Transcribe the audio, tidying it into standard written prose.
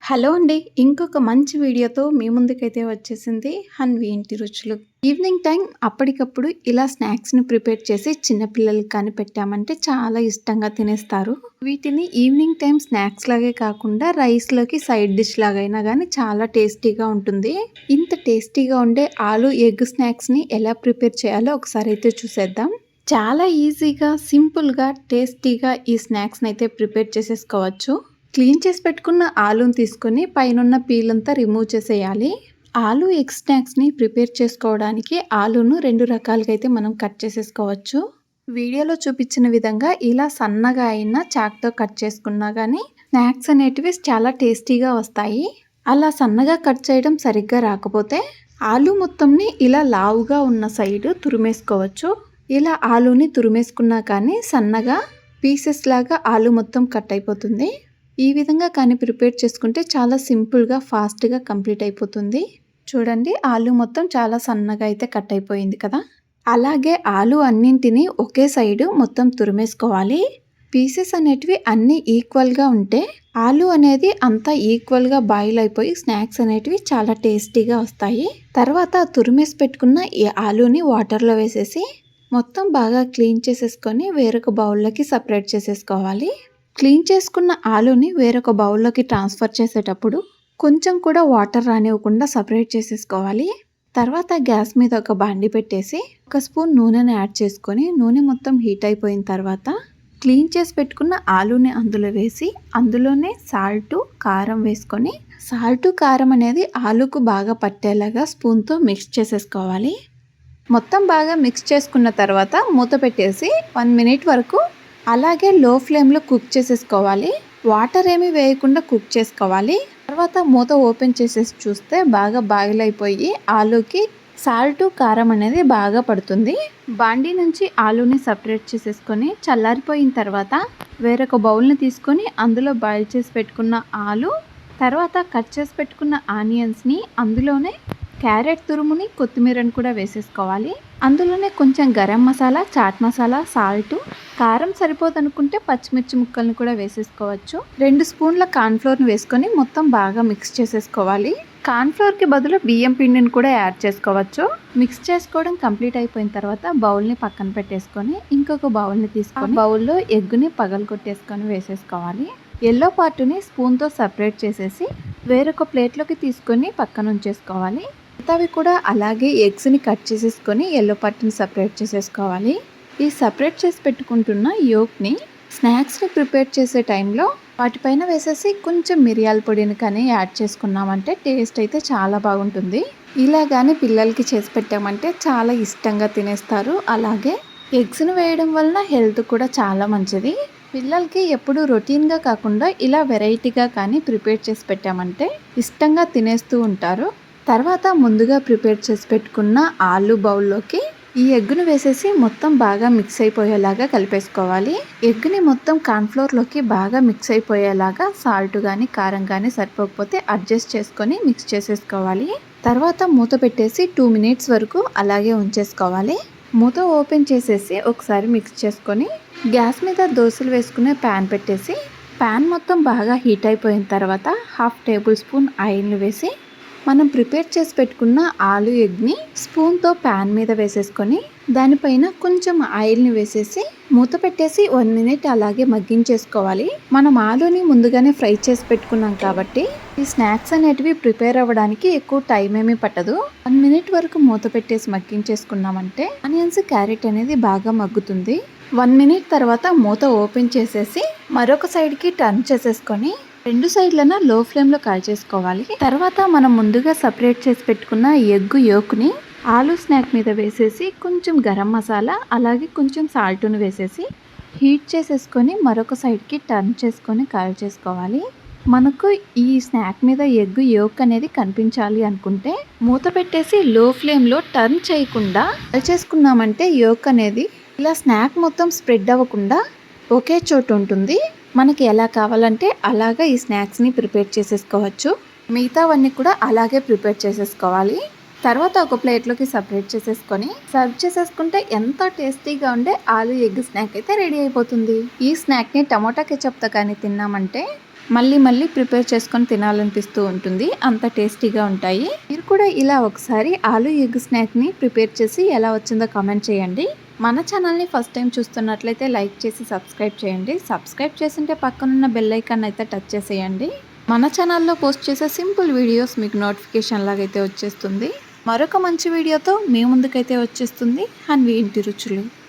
Hello అండి. ఇంకొక మంచి వీడియోతో మీ ముందుకైతే వచ్చేసింది హన్వి ఇంటి రుచులు. ఈవినింగ్ టైం అప్పటికప్పుడు ఇలా స్నాక్స్‌ని ప్రిపేర్ చేసి చిన్న పిల్లలకి కానీ పెట్టామంటే చాలా ఇష్టంగా తినేస్తారు. వీటిని ఈవినింగ్ టైం స్నాక్స్ లాగే కాకుండా రైస్‌లోకి సైడ్ డిష్ లాగైనా గానీ చాలా టేస్టీగా ఉంటుంది. ఇంత టేస్టీగా ఉండే ఆలు ఎగ్ స్నాక్స్‌ని ఎలా ప్రిపేర్ చేయాలో ఒకసారి అయితే చూసేద్దాం. చాలా ఈజీగా, సింపుల్‌గా, టేస్టీగా ఈ స్నాక్స్‌ని అయితే ప్రిపేర్ చేసేసుకోవచ్చు. క్లీన్ చేసి పెట్టుకున్న ఆలూని తీసుకొని పైనున్న పీల్ అంతా రిమూవ్ చేసేయాలి. ఆలు ఎగ్ స్నాక్స్‌ని ప్రిపేర్ చేసుకోవడానికి ఆలూను 2 రకాలుగా అయితే మనం కట్ చేసేసుకోవచ్చు. వీడియోలో చూపించిన విధంగా ఇలా సన్నగా అయినా చాక్‌తో కట్ చేసుకున్నా కానీ స్నాక్స్ అనేటివి చాలా టేస్టీగా వస్తాయి. అలా సన్నగా కట్ చేయడం సరిగ్గా రాకపోతే ఆలు మొత్తంని ఇలా లావుగా ఉన్న సైడ్ తురిమేసుకోవచ్చు. ఇలా ఆలూని తురిమేసుకున్నా కానీ సన్నగా పీసెస్ లాగా ఆలు మొత్తం కట్ అయిపోతుంది. ఈ విధంగా కానీ ప్రిపేర్ చేసుకుంటే చాలా సింపుల్‌గా, ఫాస్ట్‌గా కంప్లీట్ అయిపోతుంది. చూడండి, ఆలు మొత్తం చాలా సన్నగా అయితే కట్ అయిపోయింది కదా! అలాగే ఆలు అన్నింటినీ ఒకే సైడు మొత్తం తురిమేసుకోవాలి. పీసెస్ అనేటివి అన్నీ ఈక్వల్‌గా ఉంటే ఆలు అనేది అంతా ఈక్వల్‌గా బాయిల్ అయిపోయి స్నాక్స్ అనేటివి చాలా టేస్టీగా వస్తాయి. తర్వాత తురిమేసి పెట్టుకున్న ఈ ఆలూని వాటర్‌లో వేసేసి మొత్తం బాగా క్లీన్ చేసేసుకొని వేరొక బౌల్‌లోకి సెపరేట్ చేసేసుకోవాలి. క్లీన్ చేసుకున్న ఆలూని వేరొక బౌల్లోకి ట్రాన్స్ఫర్ చేసేటప్పుడు కొంచెం కూడా వాటర్ రానివ్వకుండా సపరేట్ చేసేసుకోవాలి. తర్వాత గ్యాస్ మీద ఒక బాండి పెట్టేసి 1 స్పూన్ నూనెని యాడ్ చేసుకొని నూనె మొత్తం హీట్ అయిపోయిన తర్వాత క్లీన్ చేసి పెట్టుకున్న ఆలూని అందులో వేసి అందులోనే సాల్టు, కారం వేసుకొని సాల్టు, కారం అనేది ఆలూకు బాగా పట్టేలాగా స్పూన్తో మిక్స్ చేసేసుకోవాలి. మొత్తం బాగా మిక్స్ చేసుకున్న తర్వాత మూత పెట్టేసి 1 మినిట్ వరకు అలాగే లో ఫ్లేమ్లో కుక్ చేసేసుకోవాలి. వాటర్ ఏమీ వేయకుండా కుక్ చేసుకోవాలి. తర్వాత మూత ఓపెన్ చేసేసి చూస్తే బాగా బాయిల్ అయిపోయి ఆలూకి సాల్టు, కారం అనేది బాగా పడుతుంది. బాండీ నుంచి ఆలూని సపరేట్ చేసేసుకొని చల్లారిపోయిన తర్వాత వేరొక బౌల్ని తీసుకొని అందులో బాయిల్ చేసి పెట్టుకున్న ఆలు, తర్వాత కట్ చేసి పెట్టుకున్న ఆనియన్స్ని అందులోనే క్యారెట్ తురుముని, కొత్తిమీరని కూడా వేసేసుకోవాలి. అందులోనే కొంచెం గరం మసాలా, చాట్ మసాలా, సాల్టు, కారం సరిపోదనుకుంటే పచ్చిమిర్చి ముక్కల్ని కూడా వేసేసుకోవచ్చు. 2 స్పూన్ల కార్న్‌ఫ్లోర్‌ని వేసుకొని మొత్తం బాగా మిక్స్ చేసేసుకోవాలి. కార్న్‌ఫ్లోర్‌కి బదులు బియ్యం పిండిని కూడా యాడ్ చేసుకోవచ్చు. మిక్స్ చేసుకోవడం కంప్లీట్ అయిపోయిన తర్వాత బౌల్ని పక్కన పెట్టేసుకొని ఇంకొక బౌల్ని తీసుకొని బౌల్లో ఎగ్గుని పగలగొట్టేసుకొని వేసేసుకోవాలి. ఎల్లో పార్ట్ని స్పూన్తో సపరేట్ చేసేసి వేరొక ప్లేట్లోకి తీసుకొని పక్కన ఉంచేసుకోవాలి. మిగతావి కూడా అలాగే ఎగ్స్ని కట్ చేసేసుకొని ఎల్లో పార్ట్ని సపరేట్ చేసేసుకోవాలి. ఈ సపరేట్ చేసి పెట్టుకుంటున్న యోక్ని స్నాక్స్ని ప్రిపేర్ చేసే టైంలో వాటిపైన వేసేసి కొంచెం మిరియాల పొడిని కానీ యాడ్ చేసుకున్నామంటే టేస్ట్ అయితే చాలా బాగుంటుంది. ఇలా కానీ పిల్లలకి చేసి పెట్టామంటే చాలా ఇష్టంగా తినేస్తారు. అలాగే ఎగ్స్ని వేయడం వలన హెల్త్ కూడా చాలా మంచిది. పిల్లలకి ఎప్పుడు రొటీన్గా కాకుండా ఇలా వెరైటీగా కానీ ప్రిపేర్ చేసి పెట్టామంటే ఇష్టంగా తినేస్తూ ఉంటారు. తర్వాత ముందుగా ప్రిపేర్ చేసి పెట్టుకున్న ఆలు బౌల్లోకి ఈ ఎగ్గును వేసేసి మొత్తం బాగా మిక్స్ అయిపోయేలాగా కలిపేసుకోవాలి. ఎగ్గుని మొత్తం కార్న్‌ఫ్లోర్‌లోకి బాగా మిక్స్ అయిపోయేలాగా సాల్ట్ కానీ, కారం కానీ సరిపోకపోతే అడ్జస్ట్ చేసుకొని మిక్స్ చేసేసుకోవాలి. తర్వాత మూత పెట్టేసి 2 మినిట్స్ వరకు అలాగే ఉంచేసుకోవాలి. మూత ఓపెన్ చేసేసి ఒకసారి మిక్స్ చేసుకొని గ్యాస్ మీద దోసలు వేసుకునే ప్యాన్ పెట్టేసి ప్యాన్ మొత్తం బాగా హీట్ అయిపోయిన తర్వాత 1/2 టేబుల్ స్పూన్ ఆయిల్ని వేసి మనం ప్రిపేర్ చేసి పెట్టుకున్న ఆలు ఎగ్ని స్పూన్తో ప్యాన్ మీద వేసేసుకొని దానిపైన కొంచెం ఆయిల్ని వేసేసి మూత పెట్టేసి 1 మినిట్ అలాగే మగ్గించేసుకోవాలి. మనం ఆలుని ముందుగానే ఫ్రై చేసి పెట్టుకున్నాం కాబట్టి ఈ స్నాక్స్ అనేటివి ప్రిపేర్ అవ్వడానికి ఎక్కువ టైం ఏమీ పట్టదు. 1 మినిట్ వరకు మూత పెట్టేసి మగ్గించేసుకున్నామంటే ఆనియన్స్, క్యారెట్ అనేది బాగా మగ్గుతుంది. 1 మినిట్ తర్వాత మూత ఓపెన్ చేసేసి మరొక సైడ్కి టర్న్ చేసేసుకొని 2 సైడ్లన లో ఫ్లేమ్లో కాల్చేసుకోవాలి. తర్వాత మనం ముందుగా సపరేట్ చేసి పెట్టుకున్న ఎగ్ యోక్ని ఆలు స్నాక్ మీద వేసేసి కొంచెం గరం మసాలా అలాగే కొంచెం సాల్ట్ని వేసేసి హీట్ చేసేసుకొని మరొక సైడ్కి టర్న్ చేసుకొని కాల్చేసుకోవాలి. మనకు ఈ స్నాక్ మీద ఎగ్ యోక్ అనేది కనిపించాలి అనుకుంటే మూత పెట్టేసి లో ఫ్లేమ్లో టర్న్ చేయకుండా కాల్చేసుకున్నామంటే యోక్ అనేది ఇలా స్నాక్ మొత్తం స్ప్రెడ్ అవ్వకుండా ఒకే చోటు ఉంటుంది. మనకి ఎలా కావాలంటే అలాగా ఈ స్నాక్స్ని ప్రిపేర్ చేసేసుకోవచ్చు. మిగతావన్నీ కూడా అలాగే ప్రిపేర్ చేసేసుకోవాలి. తర్వాత ఒక ప్లేట్లోకి సపరేట్ చేసేసుకొని సర్వ్ చేసేసుకుంటే ఎంతో టేస్టీగా ఉండే ఆలు ఎగ్ స్నాక్ అయితే రెడీ అయిపోతుంది. ఈ స్నాక్ని టమోటా కెచప్తో కానీ తిన్నామంటే మళ్ళీ మళ్ళీ ప్రిపేర్ చేసుకొని తినాలనిపిస్తూ ఉంటుంది. అంత టేస్టీగా ఉంటాయి. మీరు కూడా ఇలా ఒకసారి ఆలు ఎగ్ స్నాక్ని ప్రిపేర్ చేసి ఎలా వచ్చిందో కామెంట్ చేయండి. మన ఛానల్ని ఫస్ట్ టైం చూస్తున్నట్లయితే లైక్ చేసి సబ్స్క్రైబ్ చేయండి. సబ్స్క్రైబ్ చేసింటే పక్కనున్న బెల్ ఐకాన్ అయితే టచ్ చేసేయండి. మన ఛానల్లో పోస్ట్ చేసే సింపుల్ వీడియోస్ మీకు నోటిఫికేషన్ లాగైతే వచ్చేస్తుంది. మరొక మంచి వీడియోతో మీ ముందుకైతే వచ్చేస్తుంది హన్వి ఇంటి రుచులు.